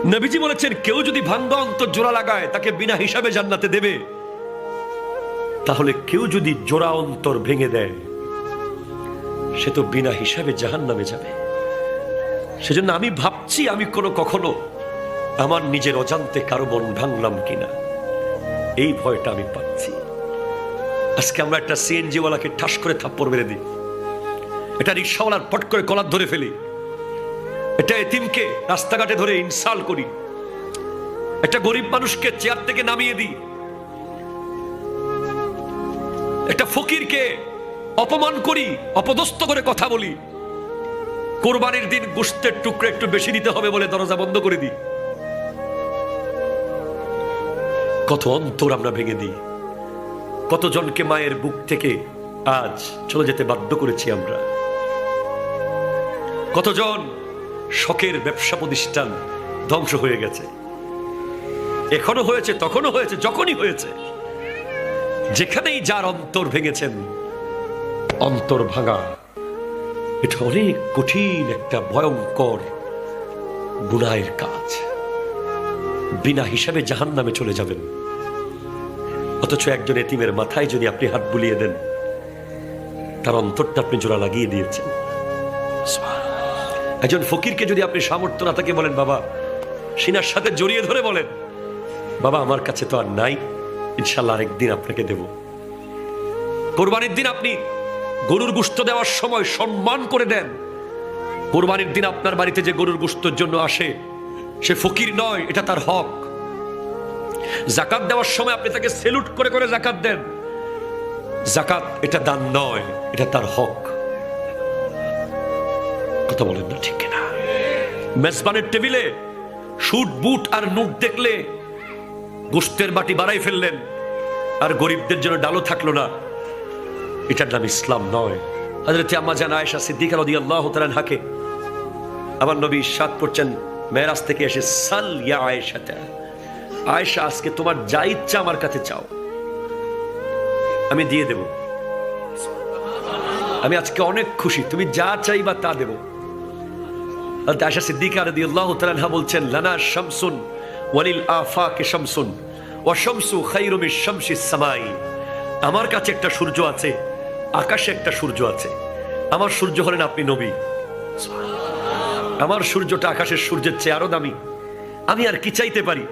নবীজি বলেছেন কেউ যদি ভাঙ্গা অন্তর জোড়া লাগায় তাকে বিনা হিসাবে জান্নাতে দেবে, তাহলে কেউ যদি জোড়া অন্তর ভেঙে দেয় সে তো বিনা হিসাবে জাহান্নামে যাবে। সেজন্য আমি ভাবছি আমি কখনো আমার নিজের অজান্তে কারো মন ভাঙলাম কিনা, এই ভয়টা আমি পাচ্ছি। আজকে আমরা একটা সিএনজি ওয়ালাকে ঠাস করে থাপ্পড় মেরে দিই, এটা রিক্সাওয়ালার পট করে কলার ধরে ফেলি, এটা এতিমকে রাস্তাঘাটে ধরে ইনসাল্ট করি, একটা গরিব মানুষকে চেয়ার থেকে নামিয়ে দিই, একটা ফকিরকে অপমান করি, অপদস্থ করে কথা বলি, কোরবানির দিন গোশতের টুকরো একটু বেশি দিতে হবে বলে দরজা বন্ধ করে দিই। কত অন্তর আমরা ভেঙে দিই, কতজনকে মায়ের বুক থেকে আজ চলে যেতে বাধ্য করেছি আমরা, কতজন শখের ব্যবসা প্রতিষ্ঠান ধ্বংস হয়ে গেছে, এখনো হয়েছে, তখনও হয়েছে, যখনই হয়েছে। যেখানেই যার অন্তর ভেঙেছেন, অন্তর ভাঙা এটা অনেক কঠিন একটা ভয়ঙ্কর গুনাহের কাজ, বিনা হিসাবে জাহান্নামে চলে যাবেন। অথচ একজন এতিমের মাথায় যদি আপনি হাত বুলিয়ে দেন, তার অন্তরটা আপনি জোড়া লাগিয়ে দিয়েছেন। একজন ফকিরকে যদি আপনি সামর্থ্য না থাকে বলেন বাবা, সিনার সাথে জড়িয়ে ধরে বলেন বাবা আমার কাছে তো আর নাই, ইনশাল্লাহ আরেকদিন আপনাকে দেব। কোরবানির দিন আপনি গরুর গোশত দেওয়ার সময় সম্মান করে দেন। কোরবানির দিন আপনার বাড়িতে যে গরুর গোশতের জন্য আসে সে ফকির নয়, এটা তার হক। যাকাত দেওয়ার সময় আপনি তাকে সেলুট করে করে যাকাত দেন, যাকাত এটা দান নয়, এটা তার হক। কথা বলেন না ঠিক না? মেজবানের টেবিলে শুট বুট আর নোট দেখলে গোশতের বাটি বাড়াই ফেললেন, আর গরিবদের জন্য ডালও থাকলো না, এটার নাম ইসলাম নয়। হযরত আম্মা জান আয়েশা সিদ্দিকা রাদিয়াল্লাহু তাআলা আনহাকে আমার নবী ইরশাদ করছেন মেরাজ থেকে এসে, সাল ইয়া আয়েশাতা, আয়েশা আজকে তোমার যা ইচ্ছা আমার কাছে চাও, আমি দিয়ে দেব। আমি আজকে অনেক খুশি, তুমি যা চাইবা তা দেব। হযরত আয়েশা সিদ্দিকা রাদিয়াল্লাহু তাআলা আনহা বলছেন, লানা শামসুন ওয়ালিল আফাকে শামসুন ওয়া শামসু খায়রু মিশ শামসিস সামাই। আমার কাছে একটা সূর্য আছে, আকাশে একটা সূর্য আছে। আমার সূর্য হলেন আপনি নবী, আমার সূর্যটা আকাশের সূর্যের চেয়ে আরো দামি। আমি আর কি চাইতে পারি?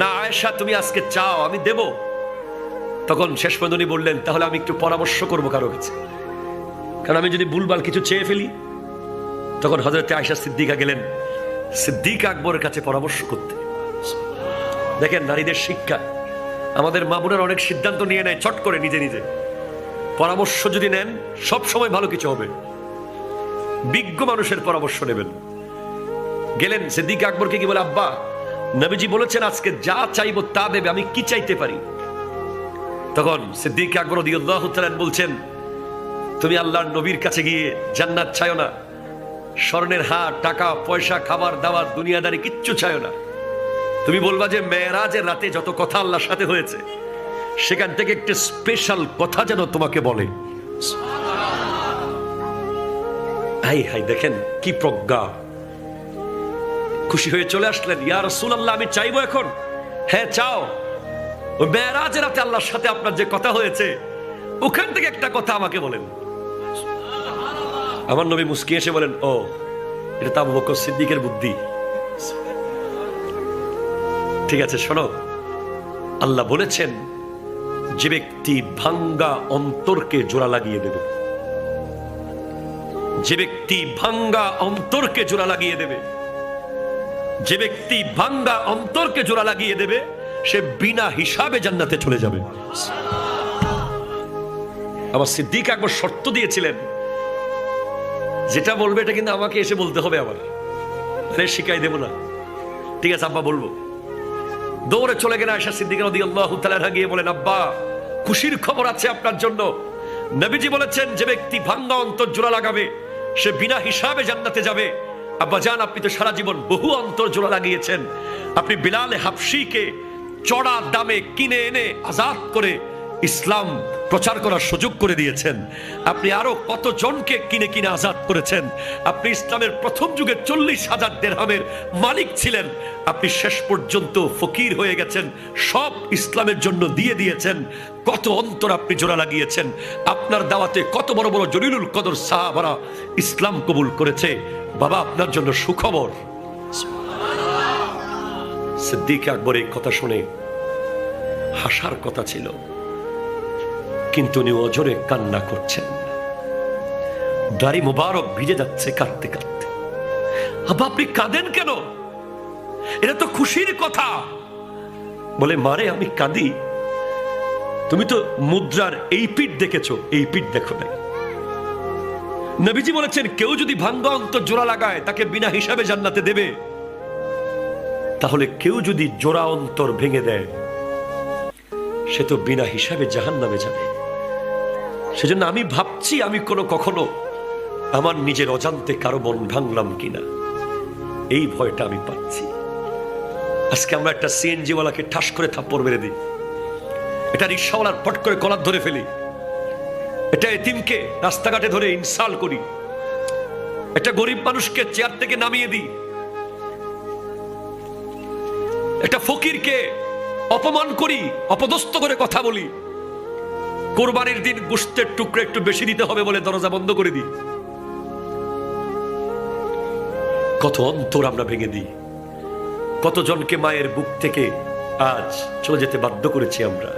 না আয়েশা তুমি আজকে চাও, আমি দেব। তখন শেষ পর্যন্ত বললেন তাহলে আমি একটু পরামর্শ করবো কারো কাছে, কারণ আমি যদি ভুলভাল কিছু চেয়ে ফেলি। তখন হযরত আয়েশা সিদ্দিকা গেলেন সিদ্দিক আকবরের কাছে পরামর্শ করতে। দেখেন নারীদের শিক্ষা, আমাদের মা বোনের অনেক সিদ্ধান্ত নিয়ে নেয় চট করে নিজে নিজে। পরামর্শ যদি নেন সব সময় ভালো কিছু হবে, বিজ্ঞ মানুষের পরামর্শ নেবেন। গেলেন সিদ্দিক আকবরকে কি বলে, আব্বা নবীজি বলেছেন আজকে যা চাইবো তা দেবে, আমি কি চাইতে পারি? তখন সিদ্দিক আকবর রাদিয়াল্লাহু তাআলা বলছেন, তুমি আল্লাহর নবীর কাছে গিয়ে জান্নাত চাইও না, স্বর্ণের হার, টাকা পয়সা, খাবার দাবার, দুনিয়াদারি কিচ্ছু চাইও না। তুমি বলবা যে মেরাজের রাতে যত কথা আল্লাহর সাথে হয়েছে সেখান থেকে একটা স্পেশাল কথা যেন তোমাকে বলে। হাই হাই, দেখেন কি প্রজ্ঞা! খুশি হয়ে চলে আসলেন, ইয়া রাসূলুল্লাহ আমি চাইবো এখন। হ্যাঁ চাও, ওই মেরাজের রাতে আল্লাহর সাথে আপনার যে কথা হয়েছে ওখান থেকে একটা কথা আমাকে বলেন। আমার নবী মুস্কি এসে বলেন, ও এটা তো আবু বকর সিদ্দিকের বুদ্ধি। ঠিক আছে শোনো, আল্লাহ বলেছেন যে ব্যক্তি ভাঙ্গা অন্তরকে জোড়া লাগিয়ে দেবে, যে ব্যক্তি ভাঙ্গা অন্তরকে জোড়া লাগিয়ে দেবে, যে ব্যক্তি ভাঙ্গা অন্তরকে জোড়া লাগিয়ে দেবে সে বিনা হিসাবে জান্নাতে চলে যাবে। আবার সিদ্দিক আকবর শর্ত দিয়েছিলেন, যেটা বলবে এটা কিন্তু আমাকে এসে বলতে হবে, আবার শিখাই দেব না। ঠিক আছে আব্বা বলবো। দৌড়ে চলে গেলেন আয়েশা সিদ্দিকা রাদিয়াল্লাহু তাআলা আনহা, গিয়ে বলেন আব্বা খুশির খবর আছে আপনার জন্য। নবীজি বলেছেন যে ব্যক্তি ভাঙ্গা অন্তর জোড়া লাগাবে সে বিনা হিসাবে জান্নাতে যাবে। আব্বা জান আপনি তো সারা জীবন বহু অন্তর জোড়া লাগিয়েছেন, আপনি বিলাল হাবশিকে চড়া দামে কিনে এনে আজাদ করে ইসলাম প্রচার করার সুযোগ করে দিয়েছেন। আপনি আরো কতজনকে কিনে কিনে আজাদ করেছেন। আপনি ইসলামের প্রথম যুগে 40,000 দিরহামের মালিক ছিলেন, আপনি শেষ পর্যন্ত ফকির হয়ে গেছেন, সব ইসলামের জন্য দিয়ে দিয়েছেন। কত অন্তর আপনি জোড়া লাগিয়েছেন। আপনার দাওয়াতে কত বড় বড় জলিলুল কদর সাহাবারা ইসলাম কবুল করেছে। বাবা, আপনার জন্য সুখবর। সিদ্দিক আকবর এই কথা শুনে হাসার কথা ছিল, কিন্তু উনি অজরে কান্না করছেন। দাড়ি মুবারক ভিজে যাচ্ছে কাঁদতে কাঁদতে। আব্বা, আপনি কাঁদেন কেন? এটা তো খুশির কথা। বলে, মারে আমি কাঁদি, তুমি তো মুদ্রার এই পিঠ দেখেছো, এই পিঠ দেখো নাই। নবীজি বলেছেন, কেউ যদি ভাঙ্গা অন্তর জোড়া লাগায় তাকে বিনা হিসাবে জান্নাতে দেবে। তাহলে কেউ যদি জোড়া অন্তর ভেঙে দেয় সে তো বিনা হিসাবে জাহান্নামে যাবে। সেজন্য আমি ভাবছি আমি কখনো আমার নিজের অজান্তে কারো মন ভাঙলাম কিনা, এই ভয়টা আমি পাচ্ছি। আজকে আমরা একটা সিএনজি ওয়ালাকে ঠাস করে থাপ্পড় মেরে দিই, এটা রিক্সাওয়ালার পট করে কলার ধরে ফেলি, এটা এতিমকে রাস্তাঘাটে ধরে ইনসাল করি, এটা গরিব মানুষকে চেয়ার থেকে নামিয়ে দিই, একটা ফকিরকে অপমান করি, অপদস্থ করে কথা বলি, কোরবানির দিন গোশতের টুকরো একটু বেশি দিতে হবে বলে দরজা বন্ধ করে দিই। কত অন্তর আমরা ভেঙে দিই, কতজনকে মায়ের বুক থেকে আজ চলে যেতে বাধ্য করেছি আমরা।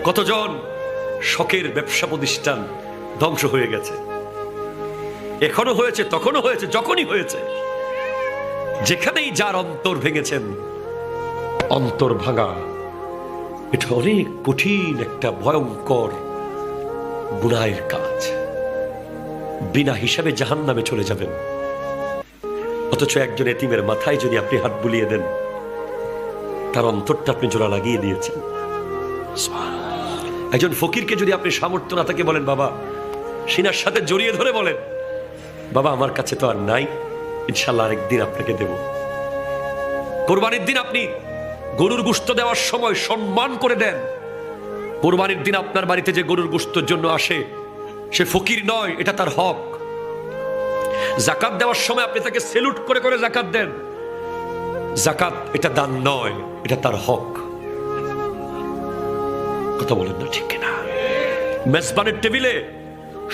কতজন শখের ব্যবসা প্রতিষ্ঠান ধ্বংস হয়ে গেছে, এখনো হয়েছে, তখনও হয়েছে, যখনই হয়েছে। যেখানেই যার অন্তর ভেঙেছেন, অন্তর ভাঙা এটা অনেক কঠিন একটা ভয়ঙ্কর গুনাহের কাজ। বিনা হিসাবে জাহান্নামে চলে যাবেন। অথচ একজন এতিমের মাথায় যদি আপনি হাত বুলিয়ে দেন, তার অন্তরটা আপনি জোড়া লাগিয়ে দিয়েছেন। একজন ফকিরকে যদি আপনি সামর্থ্য না থাকে বলেন, বাবা, সিনার সাথে জড়িয়ে ধরে বলেন, বাবা আমার কাছে তো আর নাই, ইনশাল্লাহ আরেকদিন আপনাকে দেব। কোরবানির দিন আপনি গরুর গোশত দেওয়ার সময় সম্মান করে দেন। কোরবানির দিন আপনার বাড়িতে যে গরুর গোশতের জন্য আসে সে ফকির নয়, এটা তার হক। যাকাত দেওয়ার সময় আপনি তাকে সেলুট করে করে যাকাত দেন। যাকাত এটা দান নয়, এটা তার হক। কথা বলেন না ঠিক কিনা? মেজবানের টেবিলে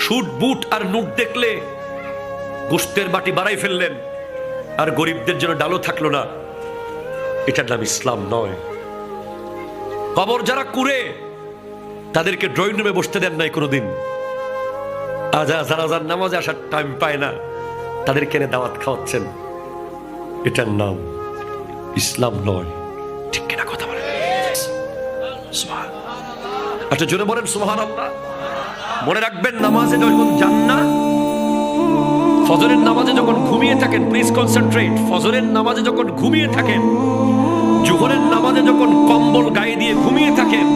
শুট বুট আর নোট দেখলে গোশতের বাটি বাড়াই ফেললেন, আর গরিবদের জন্য ডালও থাকলো না, এটার নাম ইসলাম নয়। কবর যারা কুড়ে তাদেরকে ড্রয়িং রুমে বসতে দেন নাই কোনোদিন। যারা নামাজে আসার টাইম পায় না তাদেরকে এনে দাওয়াত খাওয়াচ্ছেন, এটার নাম ইসলাম নয়। ঠিক কিনা কথা বলেন? আচ্ছা, জোরে বলেন সুবহানাল্লাহ। মনে রাখবেন, নামাজে যখন যান না, ফজরের নামাজে যখন ঘুমিয়ে থাকেন, প্লিজ কনসেন্ট্রেট। ফজরের নামাজে যখন ঘুমিয়ে থাকেন, জোহরের নামাজে যখন কম্বল গায়ে দিয়ে ঘুমিয়ে থাকেন,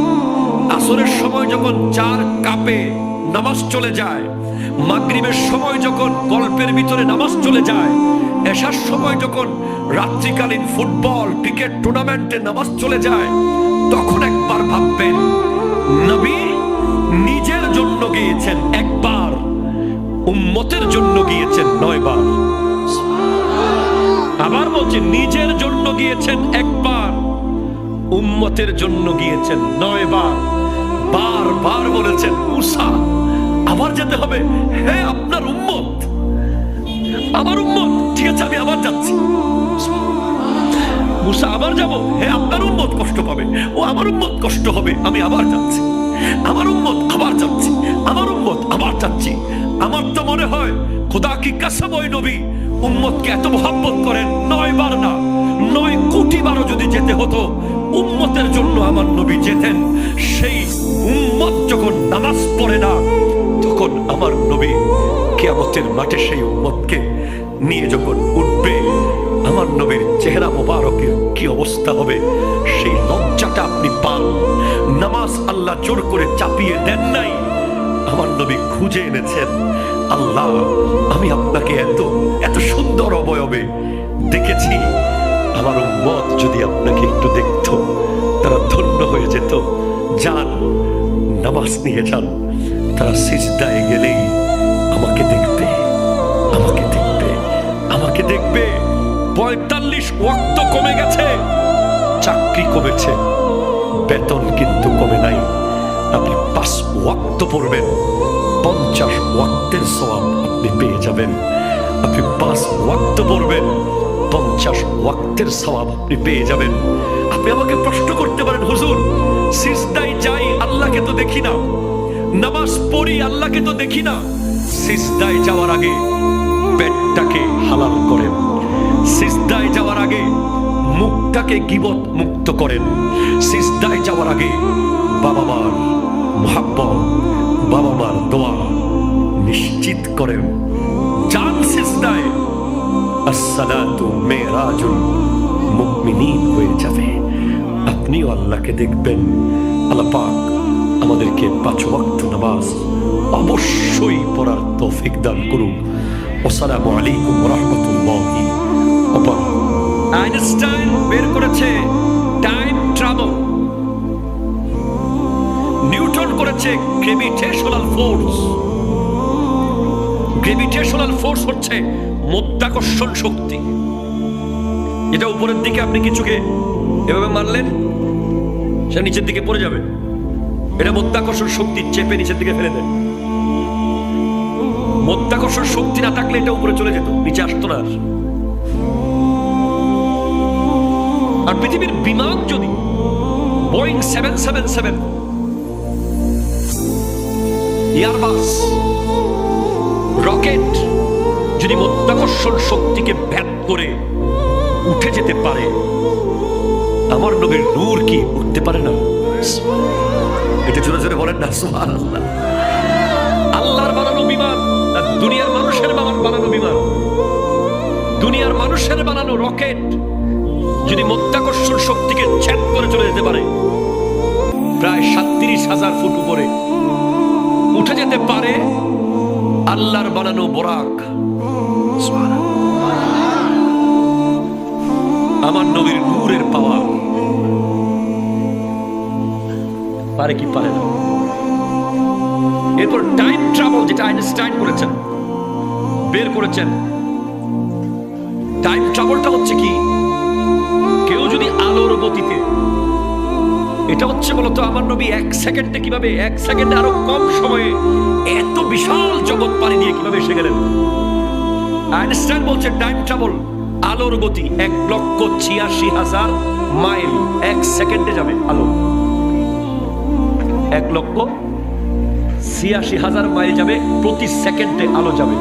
আসরের সময় যখন 4 কাপে নামাজ চলে যায়, মাগরিবের সময় যখন গল্পের ভিতরে নামাজ চলে যায়, এশার সময় যখন রাত্রিকালীন ফুটবল ক্রিকেট টুর্নামেন্টে নামাজ চলে যায়, তখন একবার ভাববেন, নবী নিজের জন্য গিয়েছেন একবার, উম্মতের জন্য গিয়েছেন 9 বার। আবার বলছেন, নিজের জন্য গিয়েছেন একবার, উম্মতের জন্য গিয়েছেন 9 বার। বারবার বলেছেন, মুসা আবার যেতে হবে, হে আপনার উম্মত, আমার উম্মত, ঠিক আছে আমি আবার যাচ্ছি। মুসা আবার যাব, হে আপনার উম্মত কষ্ট পাবে, ও আমার উম্মত কষ্ট হবে, আমি আবার যাচ্ছি। আমার উম্মত আবার যাচ্ছি, আমার উম্মত আবার যাচ্ছি। আমার তো মনে হয় খোদা কি কসম, ওই নবী উম্মতকে এত মোহাব্বত করেন, 9 বার না 9 কোটি বারও যদি যেতে হতো, উম্মতের জন্য আমার নবী যেতেন। সেই উম্মত যখন নামাজ পড়ে না, তখন আমার নবী কিয়ামতের মাঠে সেই উম্মতকে নিয়ে যখন উঠবে, আমার নবীর চেহারা মোবারকের কি অবস্থা হবে, সেই লজ্জাটা আপনি পান। নামাজ আল্লাহ জোর করে চাপিয়ে দেন নাই, আমার নবী খুঁজে এনেছেন। আল্লাহ, আমি আপনাকে এত এত সুন্দর অবয়বে দেখেছি, আমার উম্মত যদি আপনাকে একটু দেখতো তারা ধন্য হয়ে যেত। যান, নামাজ নিয়ে যান। তারা সিজদায় গেলেই আমাকে দেখবে, আমাকে দেখবে, আমাকে দেখবে। 45 ওয়াক্ত কমে গেছে, চাকরি কমেছে, বেতন কিন্তু কমে নাই। আপনি 5 ওয়াক্ত পড়বেন, 50 ওয়াক্তের সওয়াব আপনি পেয়ে যাবেন। আপনি 5 ওয়াক্ত পড়বেন, 50 ওয়াক্তের সওয়াব আপনি পেয়ে যাবেন। আপনি আমাকে প্রশ্ন করতে পারেন, হুজুর সিজদায় যাই আল্লাহকে তো দেখি না, নামাজ পড়ি আল্লাহকে তো দেখি না। সিজদায় যাওয়ার আগে পেটটাকে হালাল করেন, সিজদায় যাওয়ার আগে মুখটাকে গীবত মুক্ত করেন, সিজদায় যাওয়ার আগে বাবা মার মুহাব্বত, বাবা মার দোয়া নিশ্চিত করেন। যান সিজদায়, আসসালাতু মেরাজুল মুমিনিন হয়ে যাবে। আপনিও আল্লাহকে দেখবেন। আল্লাহ পাক আমাদেরকে 5 ওয়াক্ত নামাজ অবশ্যই পড়ার তৌফিক দান করুন। আসসালামু আলাইকুম ওয়া রাহমাতুল্লাহি ওয়া বারাকাতুহু। আইনস্টাইন বের করেছে টাইম ট্রাভেল, নিউটন করেছে গ্র্যাভিটেশনাল ফোর্স। গ্র্যাভিটেশনাল ফোর্স হচ্ছে মাধ্যাকর্ষণ শক্তি। এটা উপরের দিকে আপনি কিছুকে এভাবে মারলেন, সে নিচের দিকে পড়ে যাবে। এটা মাধ্যাকর্ষণ শক্তি, চেপে নিচের দিকে ফেলে দেয়। মাধ্যাকর্ষণ শক্তি না থাকলে এটা উপরে চলে যেত, নিচে আসতো না। আর পৃথিবীর বিমান যদি বোয়িং 777, এয়ারবাস, রকেট যদি মাধ্যাকর্ষণ শক্তিকে ভেদ করে উঠে যেতে পারে, আমার নবীর নূর কি উঠতে পারে না? এটা জোরে জোরে বলেন না সুবহানাল্লাহ। আল্লাহর বানানো বিমান, দুনিয়ার মানুষের বানানো বিমান, দুনিয়ার মানুষের বানানো রকেট যদি মাধ্যাকর্ষণ শক্তিকে ছেদ করে চলে যেতে পারে, প্রায় 37,000 ফুট উপরে উঠে যেতে পারে, আল্লাহর বানানো বোরাক, আমার নবীর নূরের পাওয়ার পারে কি পারে না? এরপর টাইম ট্রাভেল, যেটা আইনস্টাইন করেছেন, বের করেছেন। টাইম ট্রাভেলটা হচ্ছে কি, কেউ যদি আলোর গতিতে, এটা হচ্ছে বলতো আমার নবী 1 সেকেন্ডে কিভাবে, 1 সেকেন্ডে আরো কম সময়ে এত বিশাল জগৎ পাড়ি দিয়ে কিভাবে এসে গেলেন। আইনস্টাইন বলছে টাইম ট্রাভেল আলোর গতি 1,86,000 মাইল 1 সেকেন্ডে যাবে। আলো 1,86,000 মাইল যাবে প্রতি সেকেন্ডে, আলো যাবে।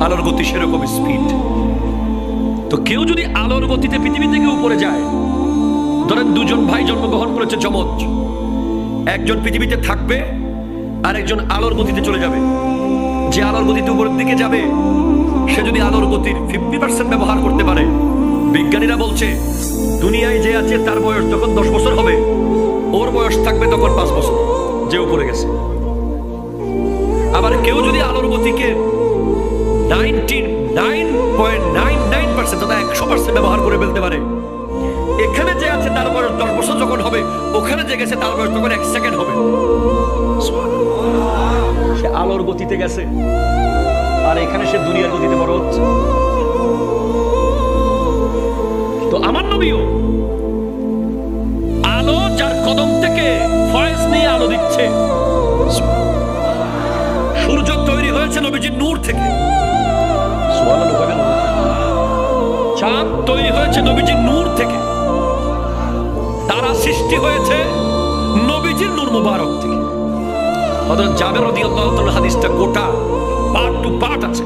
আলোর গতি সেরকম স্পিড। তো কেউ যদি আলোর গতিতে পৃথিবী থেকে উপরে যায়, ধরেন 2জন ভাই জন্মগ্রহণ করেছে যমজ, একজন পৃথিবীতে থাকবে আর একজন আলোর গতিতে চলে যাবে। যে আলোর গতিতে উপরের দিকে যাবে, সে যদি আলোর গতির 50% ব্যবহার করতে পারে, বিজ্ঞানীরা বলছে দুনিয়ায় যে আছে তার বয়স যখন 10 বছর হবে, ওর বয়স থাকবে তখন 5 বছর, যে উপরে গেছে। আবার কেউ যদি আলোর গতিকে 99.99% অর্থাৎ 100% ব্যবহার করে ফেলতে পারে, এখানে যে আছে তার বয়স 10 বছর যখন হবে, ওখানে যে গেছে তার বয়স তখন 1 সেকেন্ড হবে। সে আলোর গতিতে গেছে, আর এখানে সে দুনিয়ার গতিতে বড় হচ্ছে। তো আমার নবীও আলো, যার কদম থেকে ফয়েজ নিয়ে আলো দিচ্ছে। সূর্য তৈরি হয়েছে নবীজির নূর থেকে, চাঁদ তৈরি হয়েছে নবীজির নূর থেকে, তারা সৃষ্টি হয়েছে নবীজির নূর মুবারক থেকে। হযরত জাবের রাদিয়াল্লাহু তাআলা হাদিসটা গোটা পার্ট টু পার্ট আছে।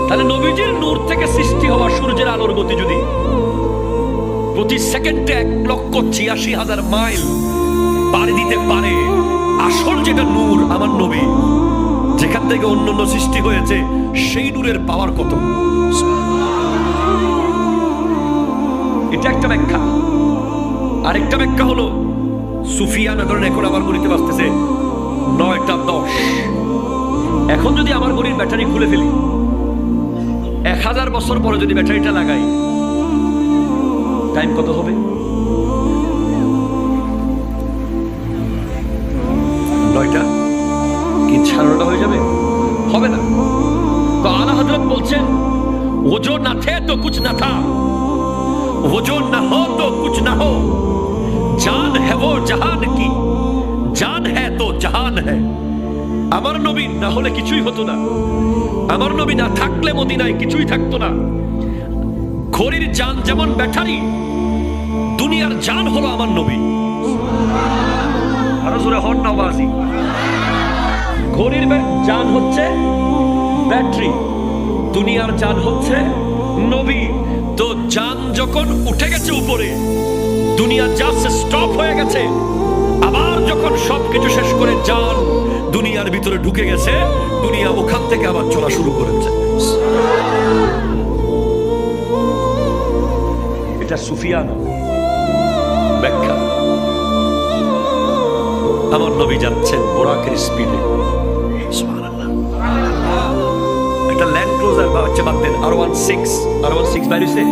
তাহলে নবীজির নূর থেকে সৃষ্টি হওয়া সূর্যের আলোর গতি যদি প্রতি সেকেন্ডে 1,86,000 মাইল পাড়ি দিতে পারে, আসল যেটা নূর আমার নবী, যেখান থেকে অন্যান্য সৃষ্টি হয়েছে, সেই নূরের পাওয়ার কত? এটা একটা ব্যাখ্যা। আরেকটা ব্যাখ্যা হলো, সুফিয়ান ধরেন এখন আমার গড়িতে বাজতেছে 9টা 10, এখন যদি আমার গড়ির ব্যাটারি খুলে ফেলি, 1000 বছর পরে যদি ব্যাটারিটা লাগাই, টাইম কত হবে? 9টা কি 9:30 হয়ে যাবে? হবে না। তো আলা হযরত বলছেন वो जो न थे तो कुछ न था, वो जो न हो तो कुछ न हो, जान है वो जहान की, जान है तो जहान है। আমার নবী না হলে কিছুই হতো না, আমার নবী না থাকলে মদিনায় কিছুই থাকতো না। ঘড়ির জান যেমন ব্যাটারি, দুনিয়ার জান হলো আমার নবী। আরো জোরে হন না বাজি। ঘড়ির জান হচ্ছে ব্যাটারি, দুনিয়ার জান হচ্ছে নবী। তো জান যখন উঠে গেছে উপরে, দুনিয়া জাস্ট স্টপ হয়ে গেছে, আবার যখন সবকিছু শেষ করে জান দুনিয়ার ভিতরে ঢুকে গেছে, দুনিয়া ওখান থেকে আবার চলা শুরু করেছে। এটা সুফিয়ানা ব্যাখ্যা। আমার নবী যাচ্ছেন বোরাকের স্পিডে, একটা ল্যান্ড ক্রুজার বা হচ্ছে বাদ দেন R16 বাইরেছে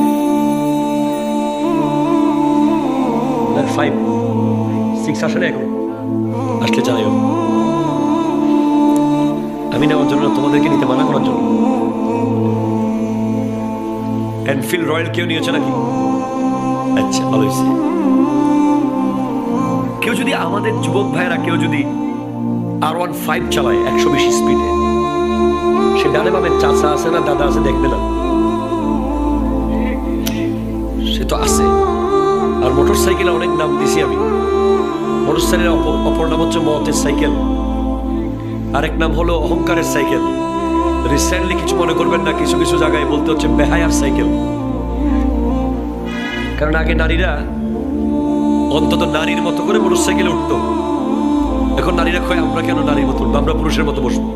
5-6 আসে না এখন, আসলে জানাইও। আমি নেওয়ার জন্য, তোমাদেরকে নিতে মানা করার জন্য। এনফিল্ড রয়্যাল কেউ নিয়েছে নাকি? আচ্ছা, ভালো হয়েছে। কেউ যদি আমাদের যুবক ভাইরা কেউ যদি R15 চালায় 120 স্পিডে, সে ডানে বামে চাচা আছে না দাদা আছে দেখবে না, সে তো আছে। আর মোটর সাইকেলে অনেক নাম দিছি আমি। মোটর সাইকেলের অপর নাম হচ্ছে মতের সাইকেল, আরেক নাম হলো অহংকারের সাইকেল। রিসেন্টলি কিছু মনে করবেন না, কিছু কিছু জায়গায় বলতে হচ্ছে বেহায়ার সাইকেল। কারণ আগে নারীরা অন্তত নারীর মতো করে মোটর সাইকেলে উঠতো, এখন নারীরা কয় আমরা কেন নারীর মতো উঠবো, আমরা পুরুষের মতো বসবো।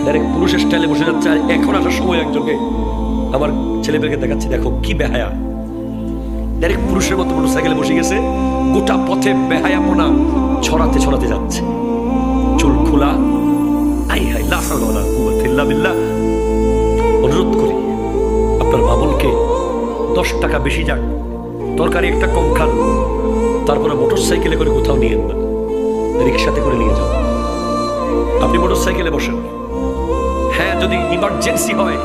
ডাইরেক্ট পুরুষের স্টাইলে বসে যাচ্ছে। আর এখন আসার সময় একজনকে আমার ছেলেমেয়েকে দেখাচ্ছি, দেখো কি বেহায়া, ডাইরেক্ট পুরুষের মতো মোটর সাইকেলে বসে গেছে, গোটা পথে বেহায়াপনা ছড়াতে ছড়াতে যাচ্ছে, চুল খোলা। আই হাই লা হাওলা ওয়ালা কুওয়াতা ইল্লা বিল্লাহ। অনুরোধ করি আপনার বাবুলকে 10 টাকা বেশি যাক, তরকারি একটা কম খান, তারপরে মোটর সাইকেলে করে কোথাও নিয়েন না, রিক্সাতে করে নিয়ে যান। আপনি মোটর সাইকেলে বসেন, হ্যাঁ যদি ইমার্জেন্সি হয়